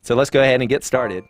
So let's go ahead and get started.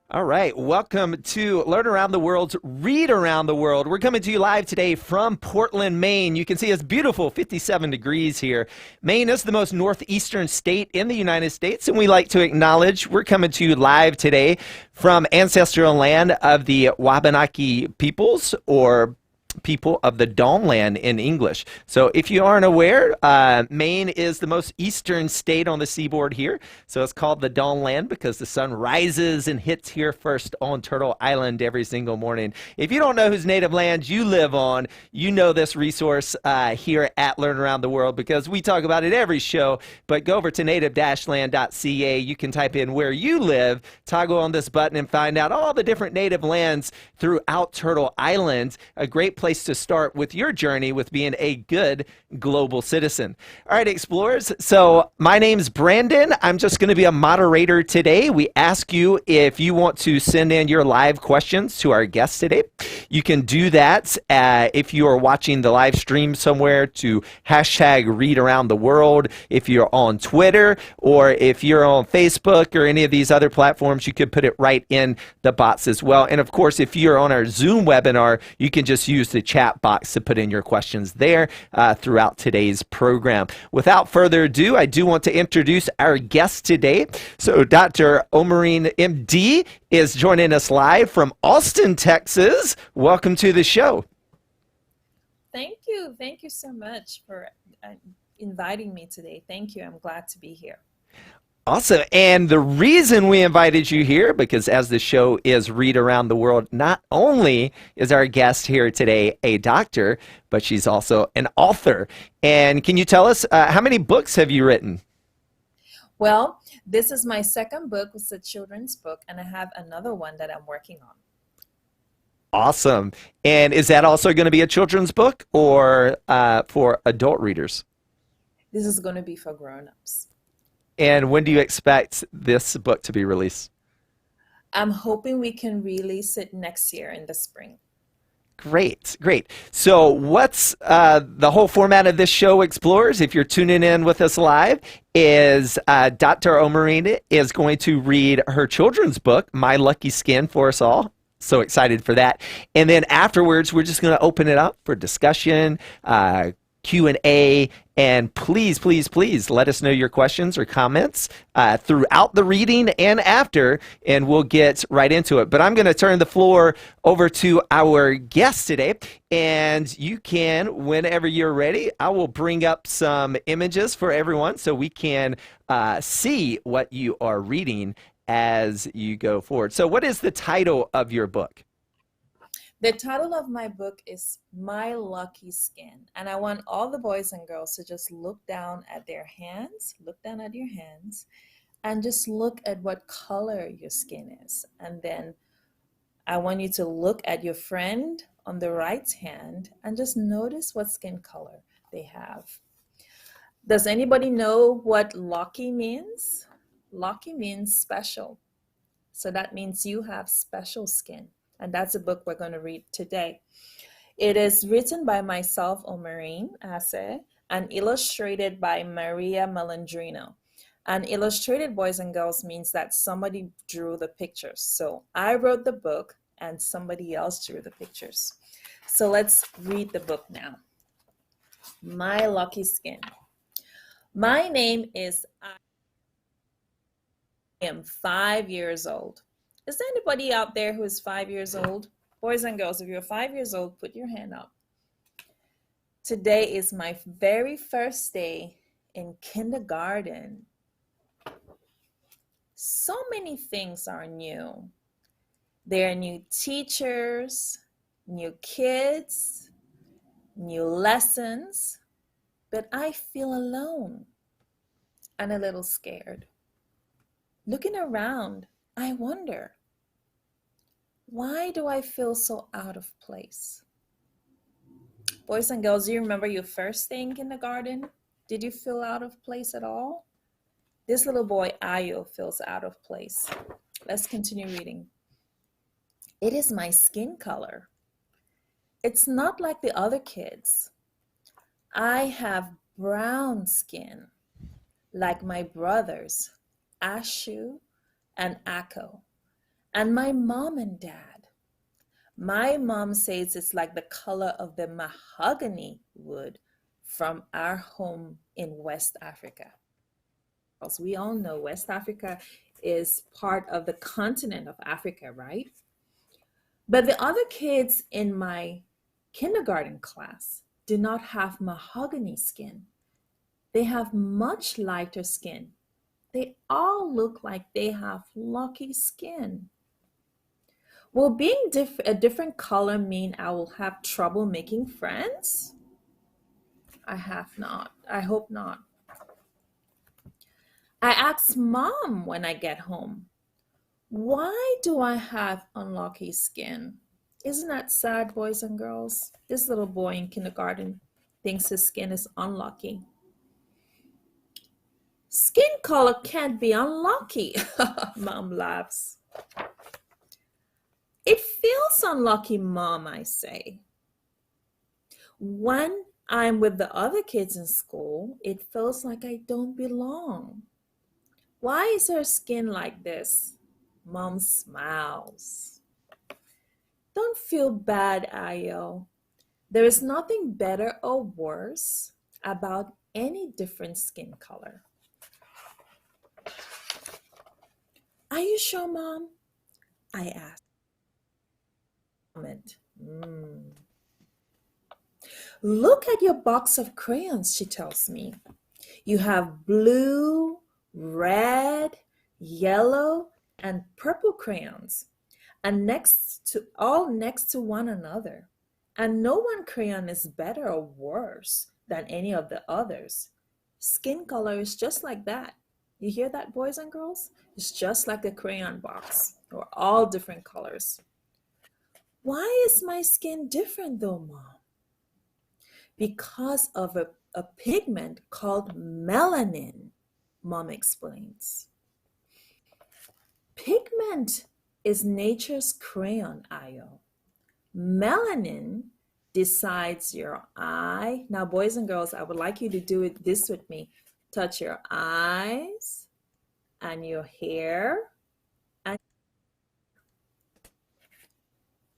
All right, welcome to Learn Around the World's Read Around the World. We're coming to you live today from Portland, Maine. You can see it's beautiful, 57 degrees here. Maine is the most northeastern state in the United States, and we like to acknowledge we're coming to you live today from ancestral land of the Wabanaki peoples, or people of the Dawnland in English. So if you aren't aware, Maine is the most eastern state on the seaboard here. So it's called the Dawnland because the sun rises and hits here first on Turtle Island every single morning. If you don't know whose native land you live on, you know this resource here at Learn Around the World because we talk about it every show. But go over to native-land.ca. You can type in where you live, toggle on this button, and find out all the different native lands throughout Turtle Island. A great place to start with your journey with being a good global citizen. All right, explorers. So my name's Brandon. I'm just going to be a moderator today. We ask you if you want to send in your live questions to our guests today. You can do that if you are watching the live stream somewhere to hashtag Read Around the World. If you're on Twitter or if you're on Facebook or any of these other platforms, you could put it right in the box as well. And of course, if you're on our Zoom webinar, you can just use the chat box to put in your questions there throughout today's program. Without further ado, I do want to introduce our guest today. So Dr. Omerine M.D. is joining us live from Austin, Texas. Welcome to the show. Thank you. Thank you so much for inviting me today. Thank you. I'm glad to be here. Awesome. And the reason we invited you here, because as the show is Read Around the World, not only is our guest here today a doctor, but she's also an author. And can you tell us how many books have you written? Well, this is my second book. It's a children's book, and I have another one that I'm working on. Awesome. And is that also going to be a children's book or for adult readers? This is going to be for grown-ups. And when do you expect this book to be released? I'm hoping we can release it next year in the spring. Great, great. So what's the whole format of this show, Explorers, if you're tuning in with us live, is Dr. Omerine is going to read her children's book, My Lucky Skin, for us all. So excited for that. And then afterwards, we're just going to open it up for discussion, Q&A, and please, please, please let us know your questions or comments throughout the reading and after, and we'll get right into it. But I'm going to turn the floor over to our guest today, and you can, whenever you're ready, I will bring up some images for everyone so we can see what you are reading as you go forward. So what is the title of your book? The title of my book is My Lucky Skin, and I want all the boys and girls to just look down at their hands, and just look at what color your skin is. And then I want you to look at your friend on the right hand and just notice what skin color they have. Does anybody know what lucky means? Lucky means special. So that means you have special skin. And that's a book we're going to read today. It is written by myself, Omerine Aseh, and illustrated by Maria Malandrino. And illustrated, boys and girls, means that somebody drew the pictures. So I wrote the book and somebody else drew the pictures. So let's read the book now. My Lucky Skin. My name is I am 5 years old. Is there anybody out there who is 5 years old? Boys and girls, if you're 5 years old, put your hand up. Today is my very first day in kindergarten. So many things are new. There are new teachers, new kids, new lessons, but I feel alone and a little scared. Looking around, I wonder, why do I feel so out of place? Boys and girls, do you remember your first day in kindergarten? Did you feel out of place at all? This little boy, Ayo, feels out of place. Let's continue reading. It is my skin color. It's not like the other kids. I have brown skin, like my brothers, Ashu and Akko, and my mom and dad. My mom says it's like the color of the mahogany wood from our home in West Africa. As we all know, West Africa is part of the continent of Africa, right? But the other kids in my kindergarten class do not have mahogany skin. They have much lighter skin. They all look like they have lucky skin. Will being a different color mean I will have trouble making friends? I have not. I hope not. I ask mom when I get home, why do I have unlucky skin? Isn't that sad, boys and girls? This little boy in kindergarten thinks his skin is unlucky. Skin color can't be unlucky, mom laughs. It feels unlucky, mom, I say. When I'm with the other kids in school, it feels like I don't belong. Why is her skin like this? Mom smiles. Don't feel bad, Ayo. There is nothing better or worse about any different skin color. Are you sure, Mom? I ask. Look at your box of crayons, she tells me. You have blue, red, yellow, and purple crayons, and next to one another. And no one crayon is better or worse than any of the others. Skin color is just like that. You hear that, boys and girls? It's just like a crayon box. We're all different colors. Why is my skin different though, Mom? Because of a pigment called melanin, Mom explains. Pigment is nature's crayon, Ayo. Melanin decides your eye. Now, boys and girls, I would like you to do this with me. Touch your eyes and your hair. And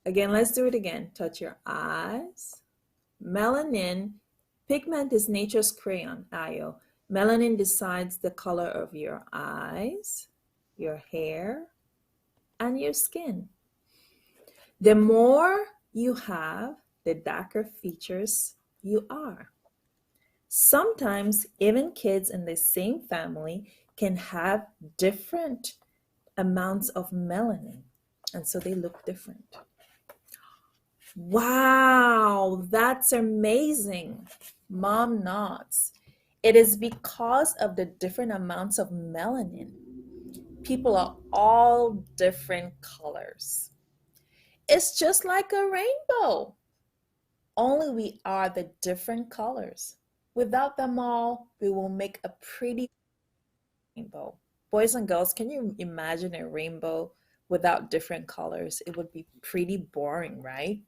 again, let's do it again. Touch your eyes. Melanin, pigment is nature's crayon, Ayo. Melanin decides the color of your eyes, your hair, and your skin. The more you have, the darker features you are. Sometimes even kids in the same family can have different amounts of melanin, and so they look different. Wow, that's amazing. Mom nods. It is because of the different amounts of melanin. People are all different colors. It's just like a rainbow, only we are the different colors. Without them all, we will make a pretty rainbow. Boys and girls, can you imagine a rainbow without different colors? It would be pretty boring, right?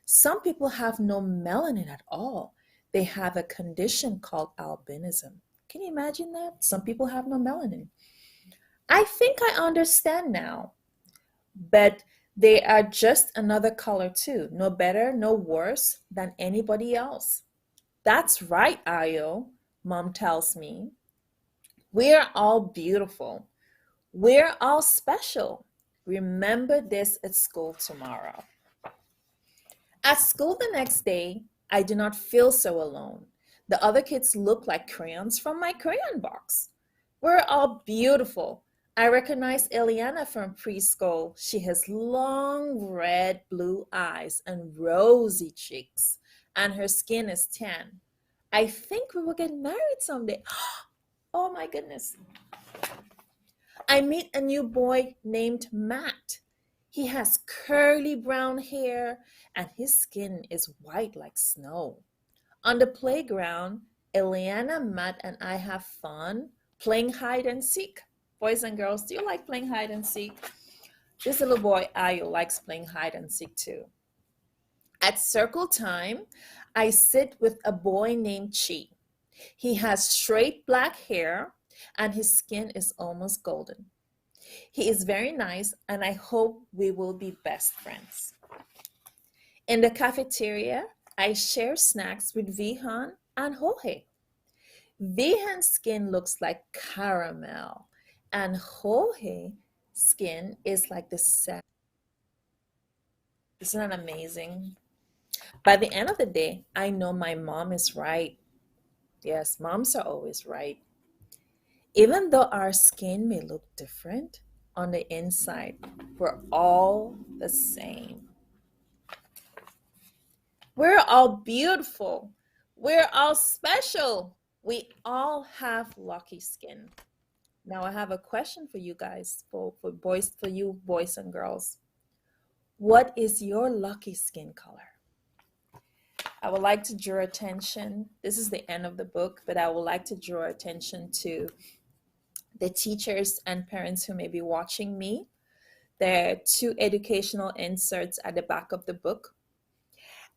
Some people have no melanin at all. They have a condition called albinism. Can you imagine that? Some people have no melanin. I think I understand now. But they are just another color too. No better, no worse than anybody else. That's right, Ayo, Mom tells me. We're all beautiful. We're all special. Remember this at school tomorrow. At school the next day, I do not feel so alone. The other kids look like crayons from my crayon box. We're all beautiful. I recognize Eliana from preschool. She has long red blue eyes and rosy cheeks, and her skin is tan. I think we will get married someday. Oh my goodness. I meet a new boy named Matt. He has curly brown hair and his skin is white like snow. On the playground, Eliana, Matt, and I have fun playing hide and seek. Boys and girls, do you like playing hide and seek? This little boy, Ayo, likes playing hide and seek too. At circle time, I sit with a boy named Chi. He has straight black hair and his skin is almost golden. He is very nice and I hope we will be best friends. In the cafeteria, I share snacks with Vihan and Jorge. Vihan's skin looks like caramel and Jorge's skin is like the sand. Isn't that amazing? By the end of the day, I know my mom is right. Yes, moms are always right. Even though our skin may look different, on the inside, we're all the same. We're all beautiful. We're all special. We all have lucky skin. Now I have a question for you guys, for boys, for you boys and girls. What is your lucky skin color? I would like to draw attention. This is the end of the book, but I would like to draw attention to the teachers and parents who may be watching me. There are two educational inserts at the back of the book.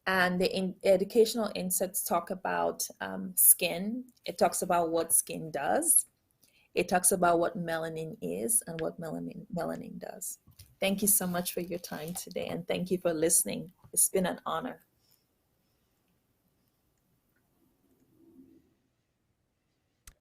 And the educational inserts talk about skin. It talks about what skin does. It talks about what melanin is and what melanin does. Thank you so much for your time today, and thank you for listening. It's been an honor.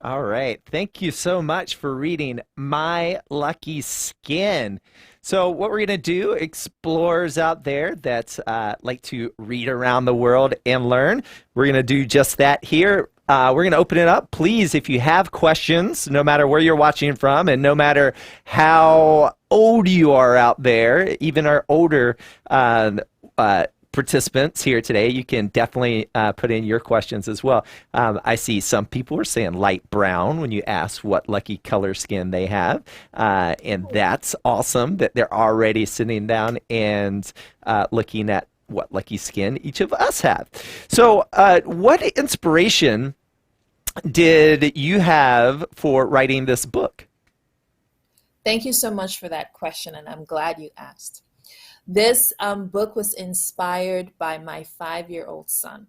All right. Thank you so much for reading My Lucky Skin. So, what we're going to do, explorers out there that like to read around the world and learn, we're going to do just that here. We're going to open it up. Please, if you have questions, no matter where you're watching from and no matter how old you are out there, even our older participants here today, you can definitely put in your questions as well. I see some people are saying light brown when you ask what lucky color skin they have, and that's awesome that they're already sitting down and looking at what lucky skin each of us have. So what inspiration did you have for writing this book? Thank you so much for that question, and I'm glad you asked. This book was inspired by my 5-year-old son.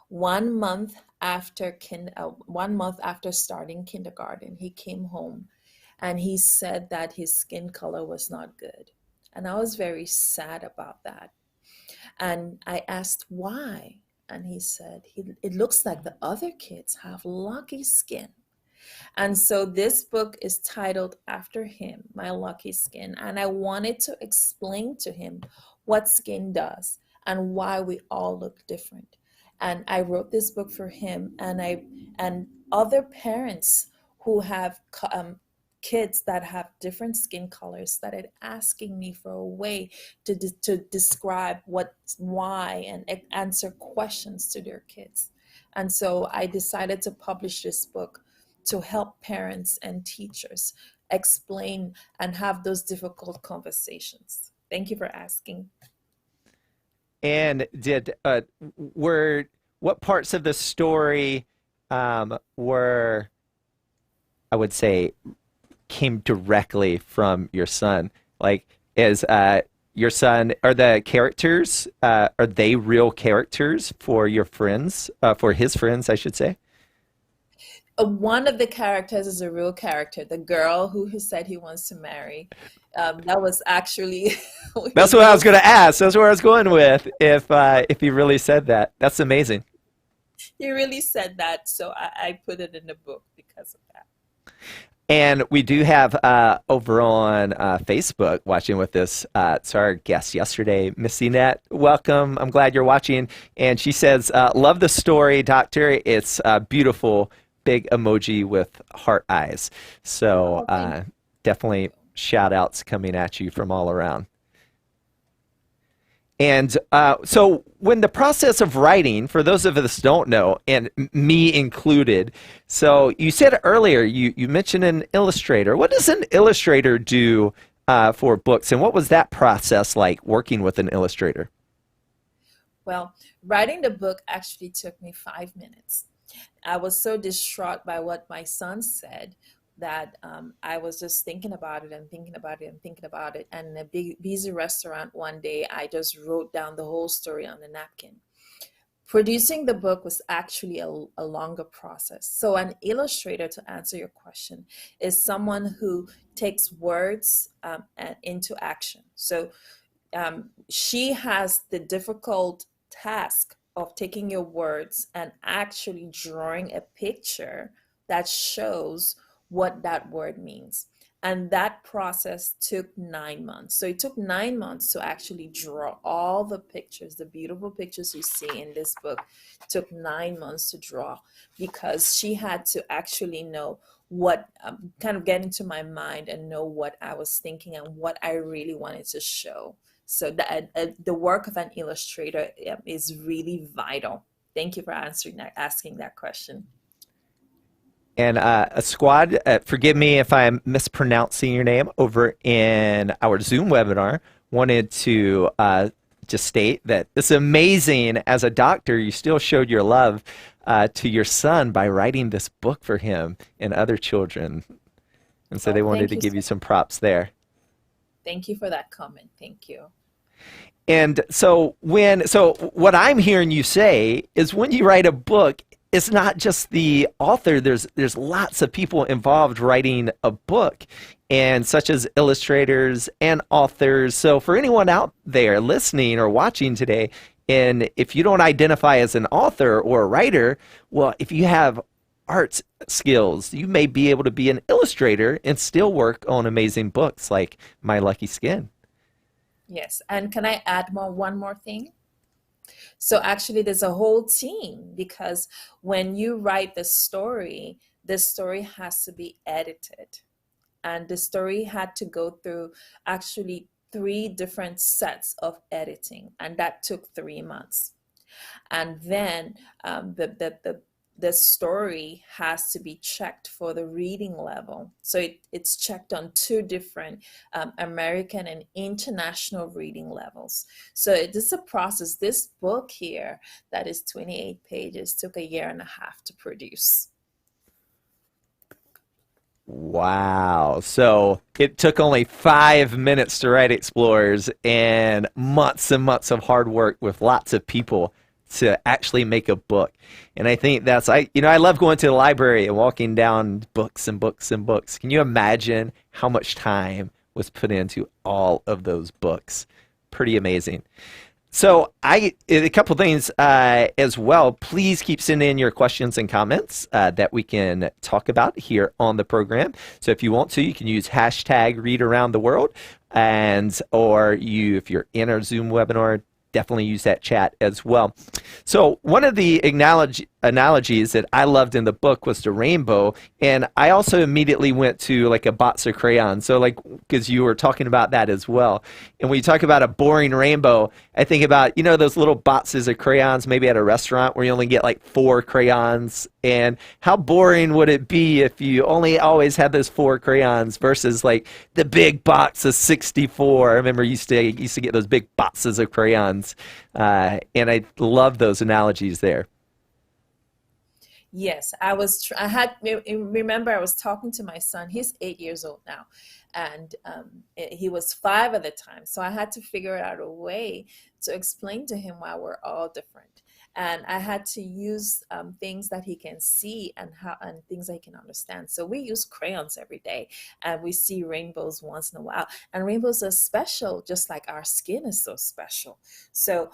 1 month after 1 month after starting kindergarten, he came home and he said that his skin color was not good. And I was very sad about that. And I asked why. And he said, it looks like the other kids have lucky skin. And so this book is titled after him, My Lucky Skin. And I wanted to explain to him what skin does and why we all look different. And I wrote this book for him and other parents who have kids that have different skin colors started asking me for a way to describe why and answer questions to their kids. And so I decided to publish this book to help parents and teachers explain and have those difficult conversations. Thank you for asking. And what parts of the story were, I would say, came directly from your son? Like, is your son, are the characters, are they real characters for your friends, for his friends, I should say? One of the characters is a real character. The girl who said he wants to marry. That was actually That's what I was going to ask. That's where I was going with. If he really said that, that's amazing. he really said that. So I put it in the book because of that. And we do have over on Facebook watching with us. It's our guest yesterday, Missy Net. Welcome. I'm glad you're watching. And she says, "Love the story, Doctor. It's beautiful." Big emoji with heart eyes. So definitely shout outs coming at you from all around. And so when the process of writing, for those of us who don't know, and me included, so you said earlier, you mentioned an illustrator. What does an illustrator do for books, and what was that process like working with an illustrator? Well, writing the book actually took me 5 minutes. I was so distraught by what my son said that I was just thinking about it and thinking about it and thinking about it. And in a big, busy restaurant one day, I just wrote down the whole story on a napkin. Producing the book was actually a longer process. So, an illustrator, to answer your question, is someone who takes words into action. So, she has the difficult task of taking your words and actually drawing a picture that shows what that word means. And that process took 9 months. So it took 9 months to actually draw all the pictures, the beautiful pictures you see in this book. It took 9 months to draw because she had to actually know what, kind of get into my mind and know what I was thinking and what I really wanted to show. So the work of an illustrator is really vital. Thank you for asking that question. And a squad, forgive me if I'm mispronouncing your name, over in our Zoom webinar, wanted to just state that it's amazing as a doctor, you still showed your love to your son by writing this book for him and other children. And so Oh, they wanted thank to you. give you some props there. Thank you for that comment. Thank you. And so what I'm hearing you say is when you write a book, it's not just the author. There's lots of people involved writing a book, and such as illustrators and authors. So for anyone out there listening or watching today, and if you don't identify as an author or a writer, well, if you have arts skills, you may be able to be an illustrator and still work on amazing books like My Lucky Skin. Yes. And can I add one more thing? So actually, there's a whole team because when you write the story has to be edited. And the story had to go through actually three different sets of editing, and that took 3 months. And then the story has to be checked for the reading level. So it's checked on two different American and international reading levels. So it is a process. This book here, that is 28 pages, took a year and a half to produce. Wow. So it took only 5 minutes to write Explorers and months of hard work with lots of people to actually make a book. And I think I love going to the library and walking down books and books and books. Can you imagine how much time was put into all of those books? Pretty amazing. So a couple things as well. Please keep sending in your questions and comments that we can talk about here on the program. So if you want to, you can use hashtag Read Around the World, if you're in our Zoom webinar, definitely use that chat as well. So one of the analogies that I loved in the book was the rainbow, and I also immediately went to like a box of crayons. So because you were talking about that as well. And when you talk about a boring rainbow, I think about, those little boxes of crayons maybe at a restaurant where you only get like 4 crayons. And how boring would it be if you only always had those 4 crayons versus like the big box of 64? I remember used to get those big boxes of crayons. And I love those analogies there. Yes, remember I was talking to my son. He's 8 years old now, and he was 5 at the time. So I had to figure out a way to explain to him why we're all different. And I had to use things that he can see and things that he can understand. So we use crayons every day, and we see rainbows once in a while. And rainbows are special, just like our skin is so special. So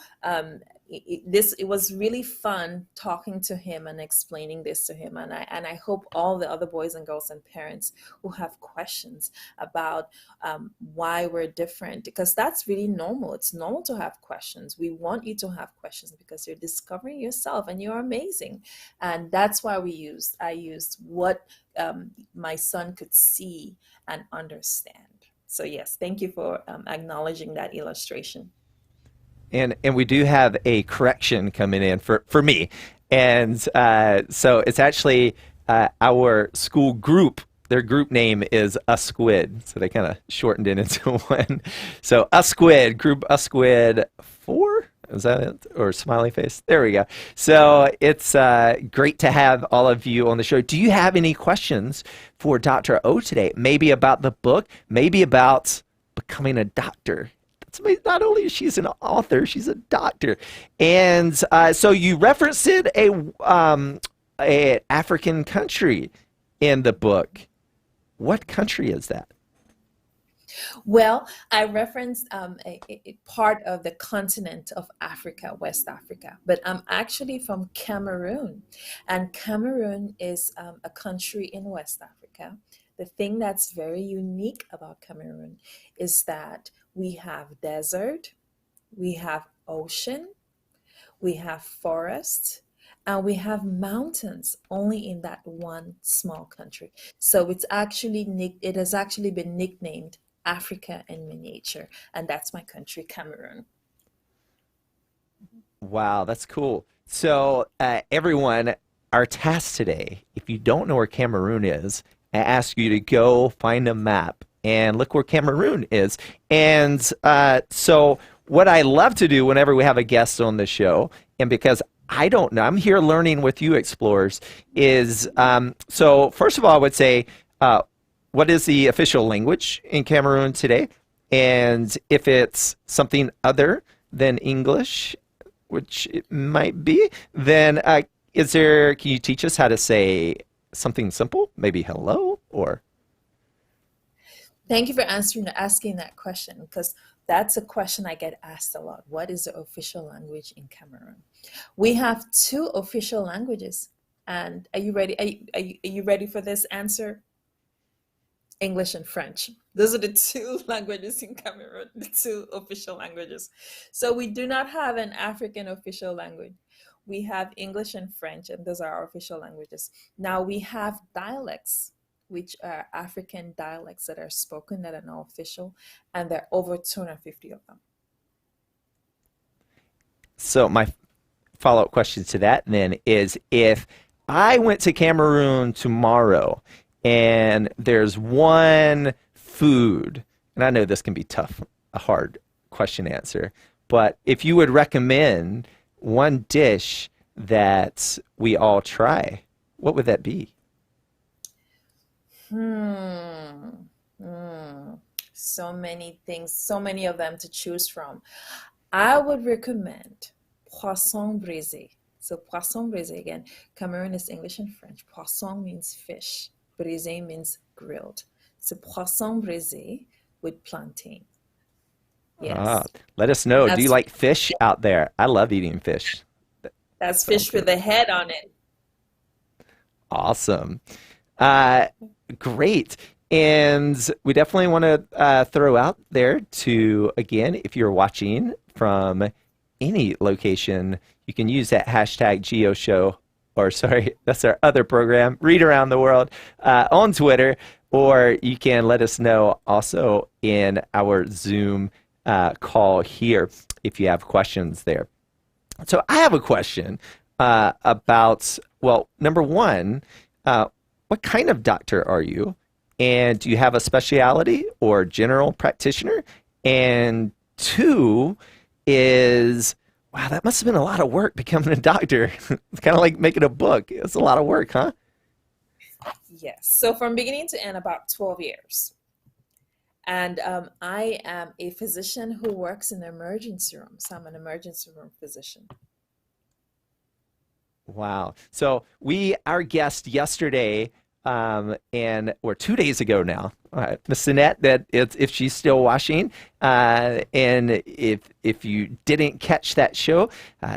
it was really fun talking to him and explaining this to him. And I hope all the other boys and girls and parents who have questions about why we're different, because that's really normal. It's normal to have questions. We want you to have questions because you're discovering yourself and you're amazing. And that's why I used what my son could see and understand. So yes, thank you for acknowledging that illustration. And we do have a correction coming in for me. And so it's actually our school group. Their group name is Usquid. So they kind of shortened it into one. So Usquid, group Usquid 4, Is that it? Or smiley face? There we go. So it's great to have all of you on the show. Do you have any questions for Dr. O today? Maybe about the book, maybe about becoming a doctor. That's amazing. Not only is she an author, she's a doctor. And so you referenced it, a African country in the book. What country is that? Well, I referenced a part of the continent of Africa, West Africa, but I'm actually from Cameroon, and Cameroon is a country in West Africa. The thing that's very unique about Cameroon is that we have desert, we have ocean, we have forests, and we have mountains only in that one small country. So it has actually been nicknamed Africa in miniature, and that's my country, Cameroon. Wow, that's cool. So, everyone, our task today, if you don't know where Cameroon is, I ask you to go find a map and look where Cameroon is. And so, what I love to do whenever we have a guest on the show, and because I don't know, I'm here learning with you explorers, is so first of all, I would say, what is the official language in Cameroon today? And if it's something other than English, which it might be, then can you teach us how to say something simple? Maybe hello or? Thank you for asking that question, because that's a question I get asked a lot. What is the official language in Cameroon? We have two official languages. And are you ready? Are you ready for this answer? English and French. Those are the two languages in Cameroon, the two official languages. So we do not have an African official language. We have English and French, and those are our official languages. Now we have dialects, which are African dialects that are spoken that are now official, and there are over 250 of them. So my follow-up question to that then is, if I went to Cameroon tomorrow and there's one food, and I know this can be tough, a hard question to answer, but if you would recommend one dish that we all try, what would that be? Hmm. Hmm. So many things, so many of them to choose from. I would recommend poisson brisé. So poisson brisé, again, Cameroon is English and French. Poisson means fish. Brisé means grilled. So poisson brisé with plantain. Ah, Yes. let us know. Do you That's like fish out there? I love eating fish. That that's sounds fish with good. a head on it. Awesome. Uh, Great. And we definitely want to throw out there to, again, if you're watching from any location, you can use that hashtag GeoShow, or sorry, that's our other program, Read Around the World, on Twitter, or you can let us know also in our Zoom call here if you have questions there. So I have a question about, well, number one, what kind of doctor are you? And do you have a specialty or general practitioner? And two is, wow, that must have been a lot of work becoming a doctor. It's kind of like making a book. It's a lot of work, huh? Yes. So from beginning to end, about 12 years. And I am a physician who works in the emergency room. So I'm an emergency room physician. Wow. So our guest yesterday, or 2 days ago now, Miss Sinette, that if she's still watching, and if you didn't catch that show,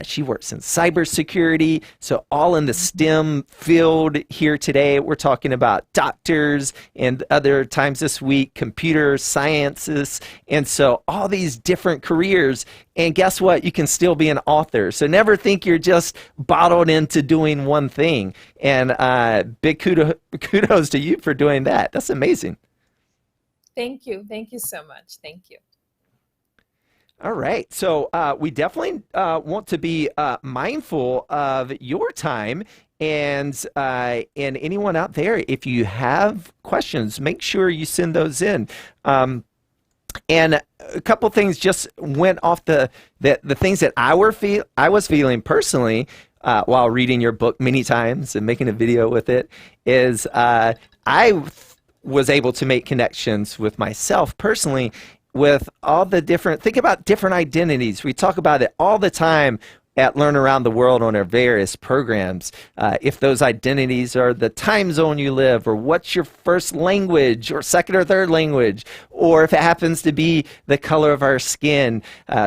she works in cybersecurity. So all in the STEM field here today. We're talking about doctors, and other times this week, computer sciences. And so all these different careers. And guess what? You can still be an author. So never think you're just bottled into doing one thing. And big kudos to you for doing that. That's amazing. Thank you. Thank you so much. Thank you. All right. So we definitely want to be mindful of your time. And anyone out there, if you have questions, make sure you send those in. And a couple things just went off the things that I was feeling personally while reading your book many times and making a video with it is I was able to make connections with myself personally with all the different, think about different identities. We talk about it all the time at Learn Around the World on our various programs. If those identities are the time zone you live, or what's your first language, or second or third language, or if it happens to be the color of our skin,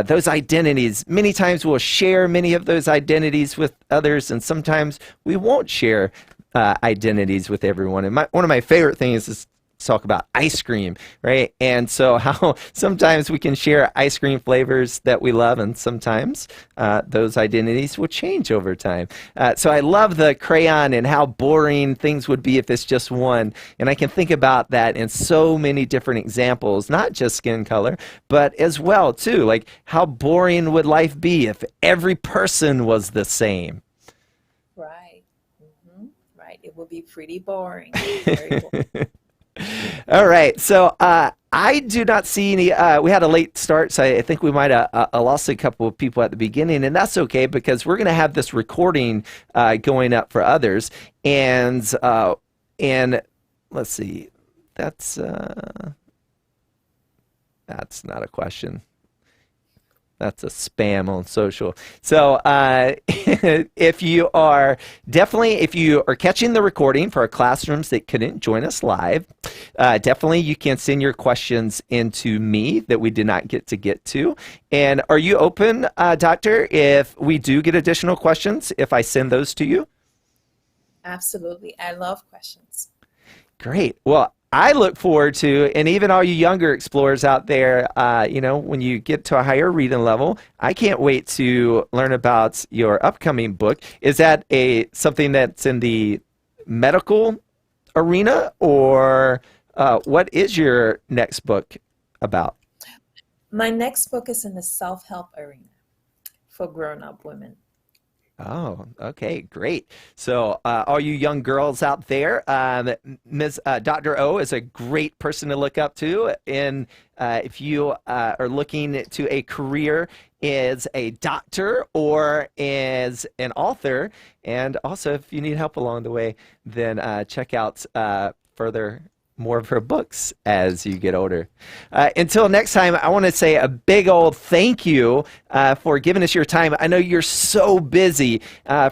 those identities, many times we'll share many of those identities with others, and sometimes we won't share identities with everyone. And one of my favorite things is talk about ice cream, right? And so how sometimes we can share ice cream flavors that we love, and sometimes those identities will change over time. So I love the crayon and how boring things would be if it's just one. And I can think about that in so many different examples, not just skin color, but as well too, like how boring would life be if every person was the same? Right. Right. It will be pretty boring. Very boring. All right. So I do not see any. We had a late start, so I think we might have lost a couple of people at the beginning, and that's okay because we're going to have this recording going up for others. And let's see. That's not a question. That's a spam on social. So if you are catching the recording for our classrooms that couldn't join us live, definitely you can send your questions into me that we did not get to. And are you open, Doctor, if we do get additional questions, if I send those to you? Absolutely. I love questions. Great. Well, I look forward to, and even all you younger explorers out there, when you get to a higher reading level, I can't wait to learn about your upcoming book. Is that something that's in the medical arena, or what is your next book about? My next book is in the self-help arena for grown-up women. Oh, okay, great. So all you young girls out there, Dr. O is a great person to look up to. And if you are looking to a career as a doctor or as an author, and also if you need help along the way, then check out more of her books as you get older. Until next time, I want to say a big old thank you for giving us your time. I know you're so busy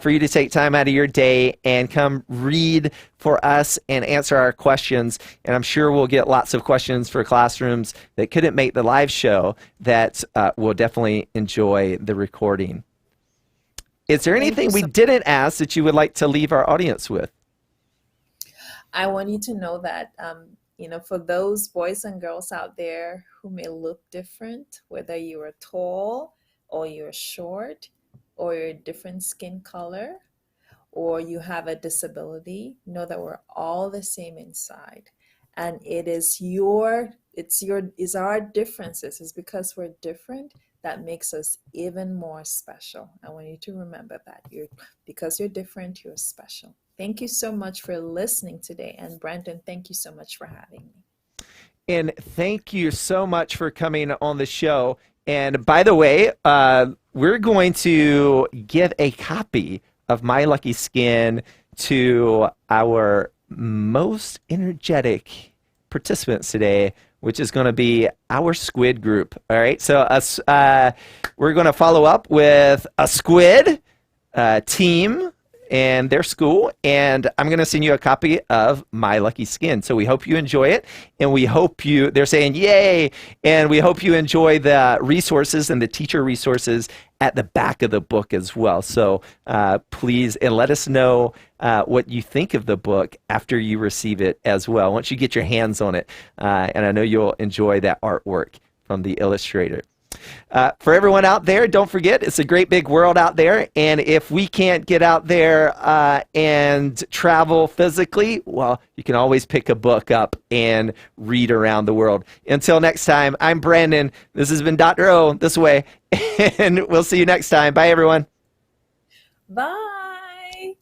for you to take time out of your day and come read for us and answer our questions. And I'm sure we'll get lots of questions for classrooms that couldn't make the live show that will definitely enjoy the recording. Is there anything we didn't ask that you would like to leave our audience with? I want you to know that, for those boys and girls out there who may look different, whether you are tall or you're short or you're a different skin color or you have a disability, know that we're all the same inside. And it is our differences. It's because we're different that makes us even more special. I want you to remember that. Because you're different, you're special. Thank you so much for listening today. And Brandon, thank you so much for having me. And thank you so much for coming on the show. And by the way, we're going to give a copy of My Lucky Skin to our most energetic participants today, which is going to be our squid group. All right, so we're going to follow up with a squid team and their school, and I'm going to send you a copy of My Lucky Skin. So we hope you enjoy it, and we hope they're saying yay, and we hope you enjoy the resources and the teacher resources at the back of the book as well. So please, and let us know what you think of the book after you receive it as well, once you get your hands on it. And I know you'll enjoy that artwork from the illustrator. For everyone out there, don't forget, it's a great big world out there, and if we can't get out there and travel physically, well, you can always pick a book up and read around the world. Until next time, I'm Brandon. This has been Dr. O this way, and we'll see you next time. Bye, everyone. Bye.